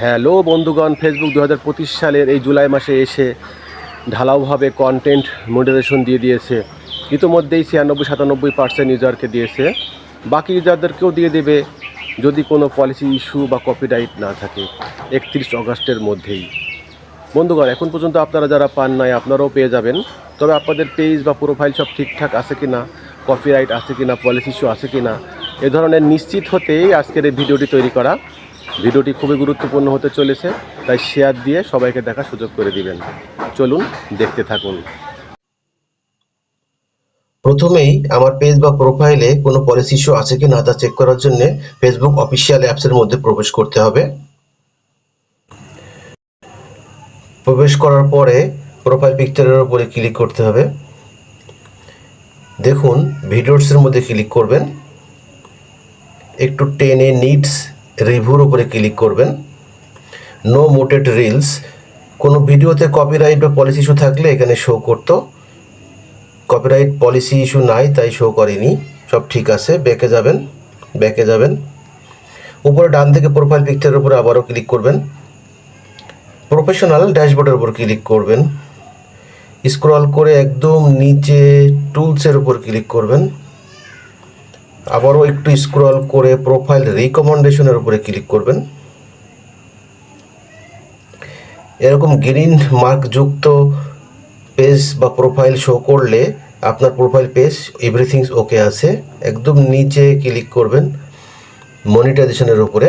Hello বন্ধুগণ, Facebook 2025 সালের এই জুলাই মাসে এসে ঢালাওভাবে কন্টেন্ট মনিটাইজেশন দিয়ে দিয়েছে। ইতিমধ্যেই 96-97% ইউজারকে দিয়েছে, বাকি ইউজারদেরকেও দিয়ে দেবে যদি কোনো পলিসি ইস্যু বা কপিরাইট না থাকে 31 অগস্টের মধ্যেই। বন্ধুগণ, এখন পর্যন্ত আপনারা যারা পান নাই আপনারাও পেয়ে যাবেন, তবে আপনাদের পেজ বা প্রোফাইল সব ঠিকঠাক আছে কি না, কপিরাইট আছে কি না, পলিসি ইস্যু আছে কি না, এ ধরনের নিশ্চিত হতেই আজকের এই ভিডিওটি তৈরি করা। ভিডিওটি খুবই গুরুত্বপূর্ণ হতে চলেছে, তাই শেয়ার দিয়ে সবাইকে দেখার সুযোগ করে দিবেন। চলুন দেখতে থাকুন। প্রথমেই আমার পেজ বা প্রোফাইলে কোনো পলিসি ইস্যু আছে কি না তা চেক করার জন্য ফেসবুক অফিসিয়াল অ্যাপসের মধ্যে প্রবেশ করতে হবে। প্রবেশ করার পরে প্রোফাইল পিকচারের উপরে ক্লিক করতে হবে। দেখুন ভিডিওসের মধ্যে ক্লিক করবেন, একটু টেনে নিডস রিভিউর উপরে ক্লিক করবেন। নো মুটেড রিলস, কোনো ভিডিওতে কপিরাইট বা পলিসি ইস্যু থাকলে এখানে শো করতো। কপিরাইট পলিসি ইস্যু নাই, তাই শো করেনি, সব ঠিক আছে। ব্যাকে যাবেন, উপরে ডান দিকে প্রোফাইল পিকচারের উপরে আবারও ক্লিক করবেন। প্রফেশনাল ড্যাশবোর্ডের উপর ক্লিক করবেন, স্ক্রল করে একদম নিচে টুলসের উপর ক্লিক করবেন। আবারও একটু স্ক্রল করে প্রোফাইল রিকমেন্ডেশনের উপরে ক্লিক করবেন। এরকম গ্রিন মার্ক যুক্ত পেজ বা প্রোফাইল শো করলে আপনার প্রোফাইল পেজ এভরিথিং ওকে আছে। একদম নিচে ক্লিক করবেন মনিটাইজেশনের উপরে।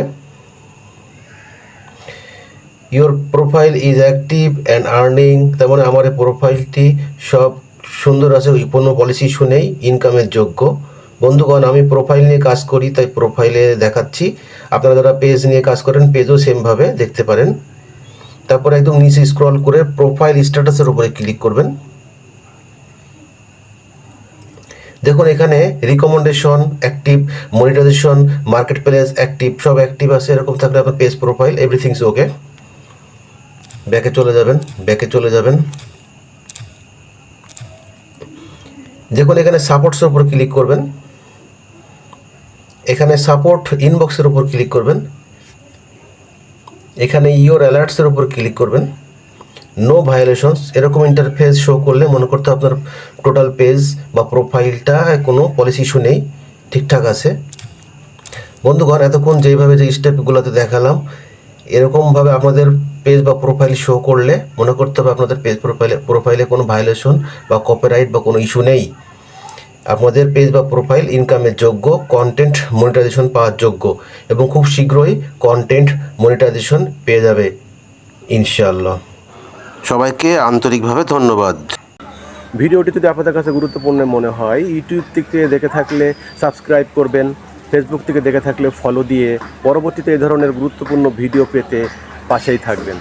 Your profile is active and earning, তার মানে আমার এই প্রোফাইলটি সব সুন্দর আছে, কোনো পলিসি ইস্যু নেই, ইনকামের যোগ্য। বন্ধুগণ, আমি প্রোফাইল নিয়ে কাজ করি তাই প্রোফাইলে দেখাচ্ছি। আপনারা যারা পেজ নিয়ে কাজ করেন পেজও সেমভাবে দেখতে পারেন। তারপরে একদম নিচে স্ক্রল করে প্রোফাইল স্ট্যাটাসের উপরে ক্লিক করবেন। দেখুন এখানে recommendation active, monetisation, marketplace active, সব অ্যাক্টিভ আছে। এরকম থাকলে আপনার পেজ প্রোফাইল এভরিথিংস ওকে। ব্যাকে চলে যাবেন। দেখুন এখানে সাপোর্টসের উপর ক্লিক করবেন। এখানে সাপোর্ট ইনবক্সের উপর ক্লিক করবেন। এখানে ইওর অ্যালার্টসের উপর ক্লিক করবেন। নো ভায়োলেশনস, এরকম ইন্টারফেস শো করলে মনে করতে আপনার টোটাল পেজ বা প্রোফাইলটা কোনো পলিসি ইস্যু নেই, ঠিকঠাক আছে। বন্ধুগণ, এতক্ষণ যেইভাবে যে স্টেপগুলোতে দেখালাম এরকমভাবে আপনাদের পেজ বা প্রোফাইল শো করলে মনে করতে হবে আপনাদের পেজ প্রোফাইলে কোনো ভায়োলেশন বা কপিরাইট বা কোনো ইস্যু নেই। আপনাদের পেজ বা প্রোফাইল ইনকামের যোগ্য, কন্টেন্ট মনিটাইজেশন পাওয়ার যোগ্য, এবং খুব শীঘ্রই কন্টেন্ট মনিটাইজেশন পেয়ে যাবে ইনশাআল্লাহ। সবাইকে আন্তরিকভাবে ধন্যবাদ। ভিডিওটি যদি আপনাদের কাছে গুরুত্বপূর্ণ মনে হয়, ইউটিউব থেকে দেখে থাকলে সাবস্ক্রাইব করবেন, ফেসবুক থেকে দেখে থাকলে ফলো দিয়ে পরবর্তীতে এই ধরনের গুরুত্বপূর্ণ ভিডিও পেতে পাশেই থাকবেন।